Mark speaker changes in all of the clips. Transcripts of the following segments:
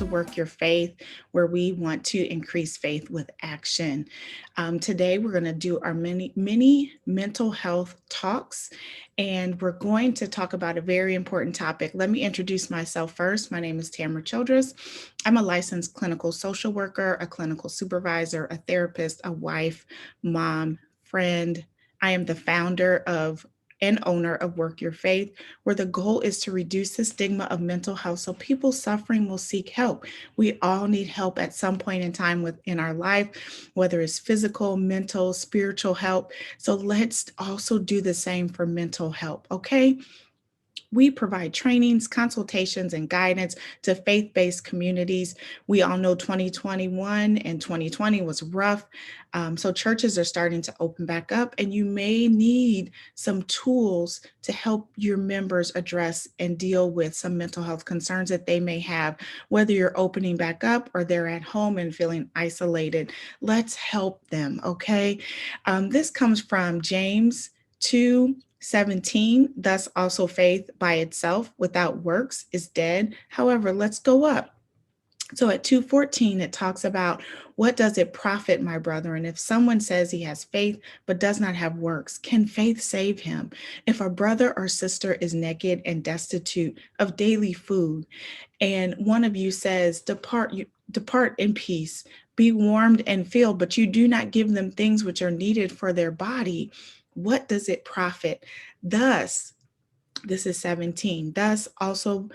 Speaker 1: to Work Your Faith, where we want to increase faith with action. Today, we're going to do our mini mental health talks, and we're going to talk about a very important topic. Let me introduce myself first. My name is Tamara Childress. I'm a licensed clinical social worker, a clinical supervisor, a therapist, a wife, mom, friend. I am the founder of and owner of Work Your Faith, where the goal is to reduce the stigma of mental health so people suffering will seek help. We all need help at some point in time within our life, whether it's physical, mental, spiritual help. So let's also do the same for mental health, okay? We provide trainings, consultations, and guidance to faith based communities. We all know 2021 and 2020 was rough. So churches are starting to open back up, and you may need some tools to help your members address and deal with some mental health concerns that they may have, whether you're opening back up or they're at home and feeling isolated. Let's help them, okay? This comes from James 2:17. Thus also faith by itself without works is dead. However, let's go up. So at 2:14, it talks about, what does it profit, my brethren, if someone says he has faith but does not have works? Can faith save him? If a brother or sister is naked and destitute of daily food, and one of you says, depart in peace, be warmed and filled, but you do not give them things which are needed for their body, what does it profit? Thus, this is 17. Thus also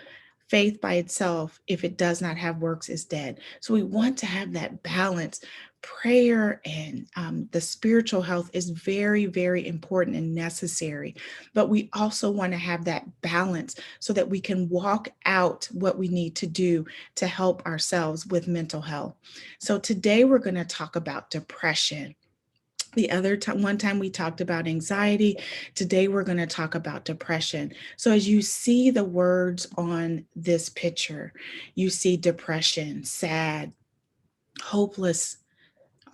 Speaker 1: faith by itself, if it does not have works, is dead. So we want to have that balance. Prayer and the spiritual health is very, very important and necessary. But we also want to have that balance so that we can walk out what we need to do to help ourselves with mental health. So today we're going to talk about depression. The other time, one time we talked about anxiety. Today we're going to talk about depression. So as you see the words on this picture, you see depression, sad, hopeless,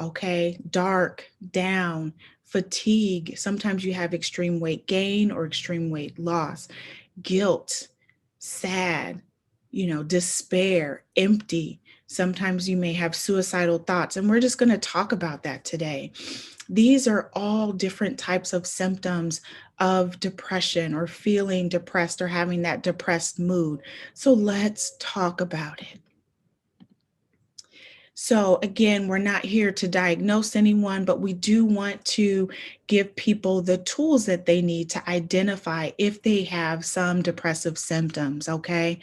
Speaker 1: okay, dark, down, fatigue. Sometimes you have extreme weight gain or extreme weight loss, guilt, sad, despair, empty. Sometimes you may have suicidal thoughts, and we're just going to talk about that today. These are all different types of symptoms of depression or feeling depressed or having that depressed mood. So let's talk about it. So again, we're not here to diagnose anyone, but we do want to give people the tools that they need to identify if they have some depressive symptoms, okay?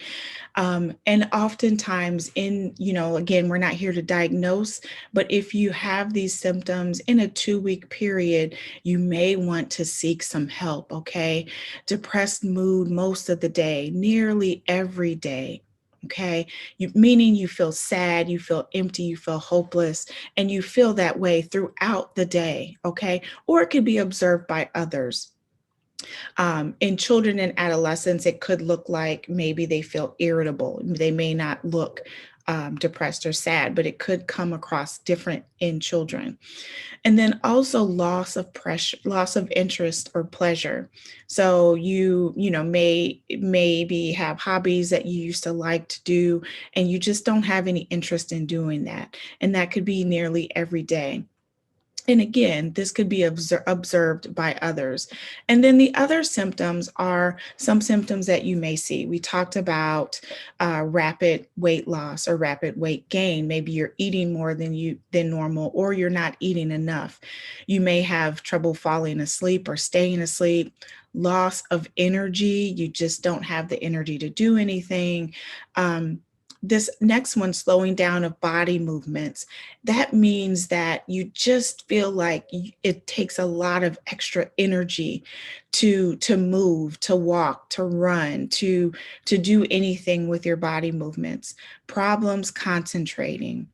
Speaker 1: And oftentimes again, we're not here to diagnose, but if you have these symptoms in a 2-week period, you may want to seek some help, okay? Depressed mood most of the day, nearly every day. Okay, meaning you feel sad, you feel empty, you feel hopeless, and you feel that way throughout the day. Okay, or it could be observed by others. In children and adolescents, it could look like maybe they feel irritable. They may not look depressed or sad, but it could come across different in children. And then also loss of pressure, loss of interest or pleasure. So maybe have hobbies that you used to like to do, and you just don't have any interest in doing that. And that could be nearly every day. And again, this could be observed by others. And then the other symptoms are some symptoms that you may see. We talked about rapid weight loss or rapid weight gain. Maybe you're eating more than normal, or you're not eating enough. You may have trouble falling asleep or staying asleep. Loss of energy. You just don't have the energy to do anything. This next one, slowing down of body movements, that means that you just feel like it takes a lot of extra energy to move, to walk, to run, to do anything with your body movements. Problems concentrating,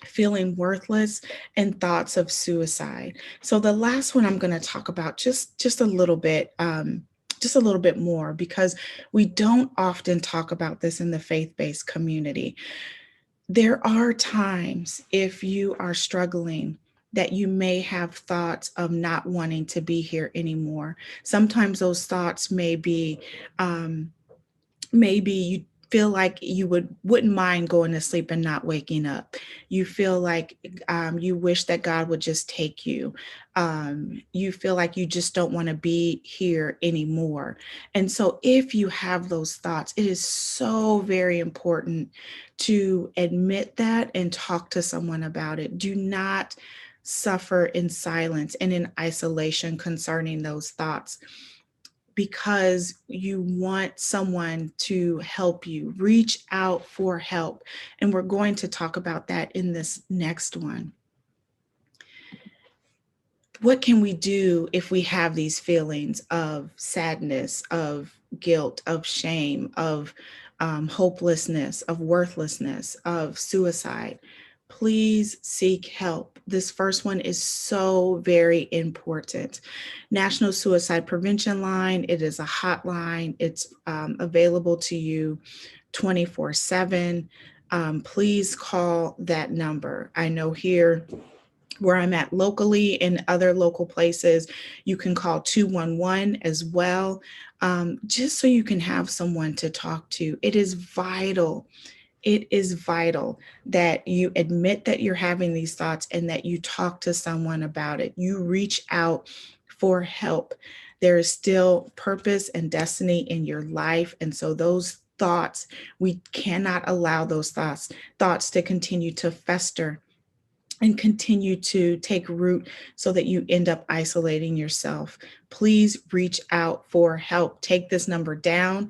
Speaker 1: feeling worthless, and thoughts of suicide. So the last one I'm going to talk about just a little bit, just a little bit more, because we don't often talk about this in the faith-based community. There are times, if you are struggling, that you may have thoughts of not wanting to be here anymore. Sometimes those thoughts may be maybe feel like you wouldn't mind going to sleep and not waking up. You feel like you wish that God would just take you. You feel like you just don't want to be here anymore. And so if you have those thoughts, it is so very important to admit that and talk to someone about it. Do not suffer in silence and in isolation concerning those thoughts, because you want someone to help you. Reach out for help. And we're going to talk about that in this next one. What can we do if we have these feelings of sadness, of guilt, of shame, of hopelessness, of worthlessness, of suicide? Please seek help. This first one is so very important. National Suicide Prevention Line, it is a hotline. It's available to you 24/7. Please call that number. I know here where I'm at locally, in other local places, you can call 211 as well, just so you can have someone to talk to. It is vital. It is vital that you admit that you're having these thoughts and that you talk to someone about it. You reach out for help. There is still purpose and destiny in your life. And so those thoughts, we cannot allow those thoughts to continue to fester and continue to take root so that you end up isolating yourself. Please reach out for help. Take this number down.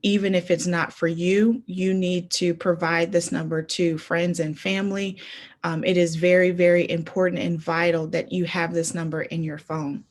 Speaker 1: Even if it's not for you, you need to provide this number to friends and family. It is very, very important and vital that you have this number in your phone.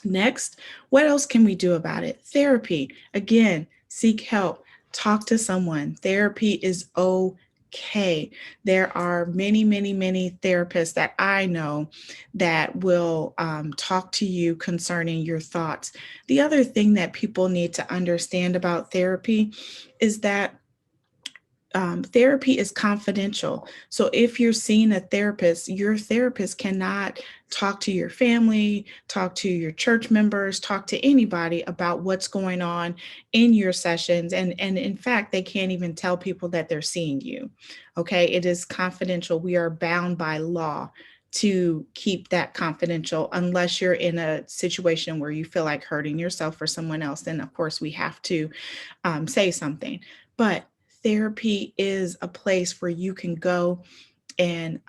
Speaker 1: Next, what else can we do about it? Therapy. Again, seek help. Talk to someone. Therapy is okay. There are many, many, many therapists that I know that will talk to you concerning your thoughts. The other thing that people need to understand about therapy is that therapy is confidential. So if you're seeing a therapist, your therapist cannot talk to your family, talk to your church members, talk to anybody about what's going on in your sessions. And in fact, they can't even tell people that they're seeing you. Okay. It is confidential. We are bound by law to keep that confidential, unless you're in a situation where you feel like hurting yourself or someone else. Then of course we have to say something. But therapy is a place where you can go and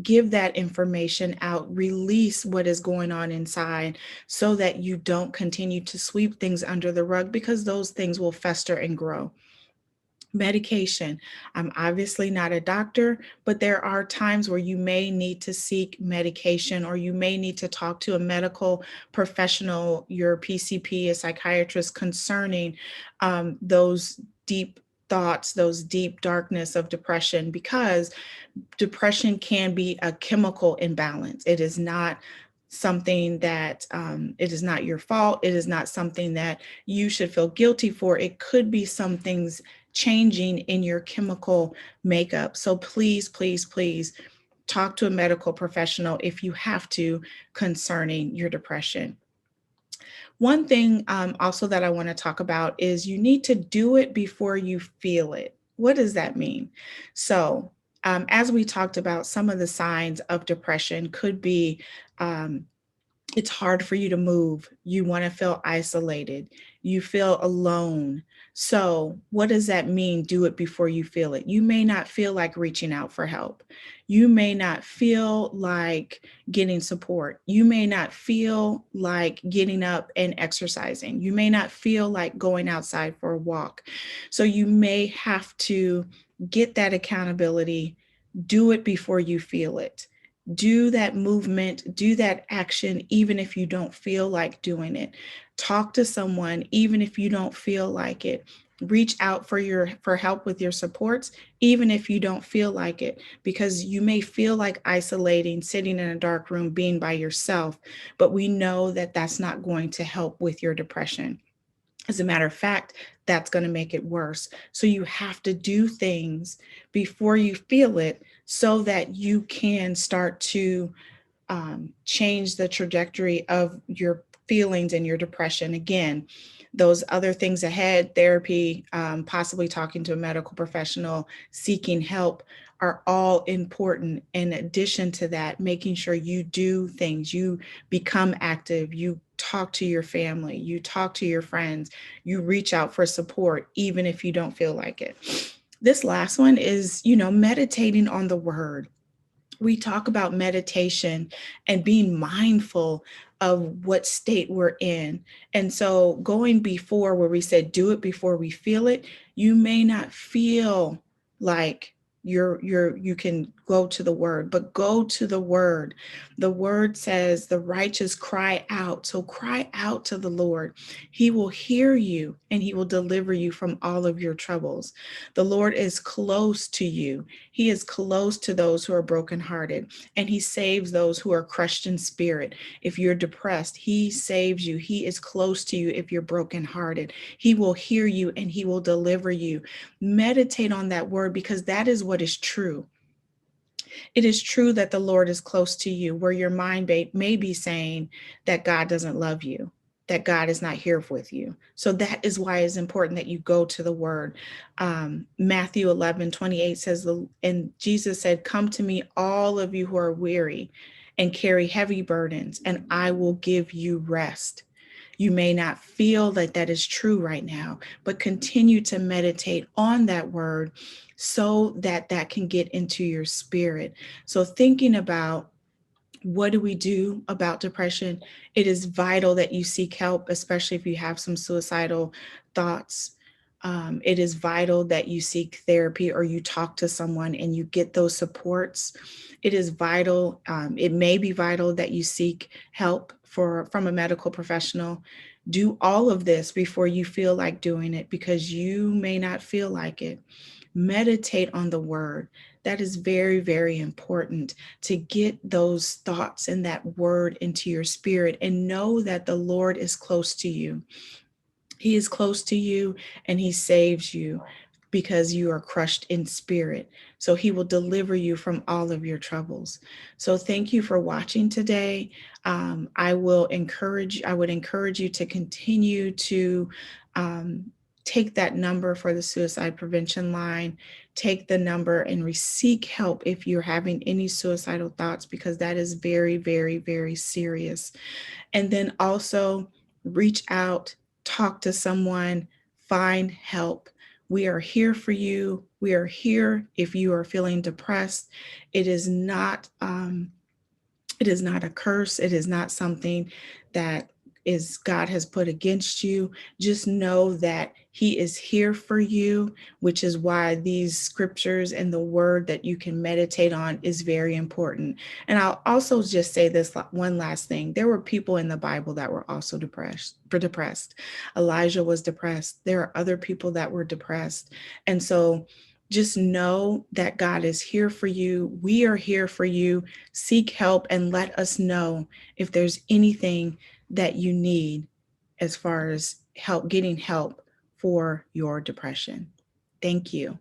Speaker 1: give that information out, release what is going on inside, so that you don't continue to sweep things under the rug, because those things will fester and grow. Medication. I'm obviously not a doctor, but there are times where you may need to seek medication, or you may need to talk to a medical professional, your PCP, a psychiatrist, concerning those deep thoughts, those deep darkness of depression, because depression can be a chemical imbalance. It is not something that it is not your fault. It is not something that you should feel guilty for. It could be some things changing in your chemical makeup. So please, please, please talk to a medical professional if you have to, concerning your depression. One thing also that I want to talk about is you need to do it before you feel it. What does that mean? So, as we talked about, some of the signs of depression could be um, it's hard for you to move. You want to feel isolated. You feel alone. So, what does that mean? Do it before you feel it. You may not feel like reaching out for help. You may not feel like getting support. You may not feel like getting up and exercising. You may not feel like going outside for a walk. So, you may have to get that accountability. Do it before you feel it. Do that movement, do that action, even if you don't feel like doing it. Talk to someone, even if you don't feel like it. Reach out for help with your supports, even if you don't feel like it, because you may feel like isolating, sitting in a dark room, being by yourself, but we know that that's not going to help with your depression. As a matter of fact, that's going to make it worse. So you have to do things before you feel it, so that you can start to change the trajectory of your feelings and your depression. Again, those other things ahead, therapy, possibly talking to a medical professional, seeking help, are all important. In addition to that, making sure you do things, you become active, you talk to your family, you talk to your friends, you reach out for support, even if you don't feel like it. This last one is, meditating on the word. We talk about meditation and being mindful of what state we're in. And so going before, where we said do it before we feel it, you may not feel like you can go to the word, but go to the word. The word says the righteous cry out. So cry out to the Lord. He will hear you and he will deliver you from all of your troubles. The Lord is close to you. He is close to those who are brokenhearted, and he saves those who are crushed in spirit. If you're depressed, he saves you. He is close to you if you're brokenhearted. He will hear you and he will deliver you. Meditate on that word, because that is what is true. It is true that the Lord is close to you, where your mind may be saying that God doesn't love you, that God is not here with you. So that is why it's important that you go to the word. Matthew 11:28 says, and Jesus said, "Come to me, all of you who are weary and carry heavy burdens, and I will give you rest." You may not feel that that is true right now, but continue to meditate on that word so that that can get into your spirit. So thinking about, what do we do about depression? It is vital that you seek help, especially if you have some suicidal thoughts. It is vital that you seek therapy or you talk to someone and you get those supports. It is vital. It may be vital that you seek help from a medical professional. Do all of this before you feel like doing it, because you may not feel like it. Meditate on the word. That is very, very important, to get those thoughts and that word into your spirit, and know that the Lord is close to you. He is close to you and he saves you because you are crushed in spirit. So he will deliver you from all of your troubles. So thank you for watching today. I would encourage you to continue to take that number for the suicide prevention line. Take the number and seek help if you're having any suicidal thoughts, because that is very, very, very serious. And then also reach out, talk to someone, find help. We are here for you. We are here if you are feeling depressed. It is not a curse. It is not something that God has put against you. Just know that he is here for you, which is why these scriptures and the word that you can meditate on is very important. And I'll also just say this one last thing. There were people in the Bible that were also depressed. Elijah was depressed. There are other people that were depressed. And so just know that God is here for you. We are here for you. Seek help and let us know if there's anything that you need as far as getting help for your depression. Thank you.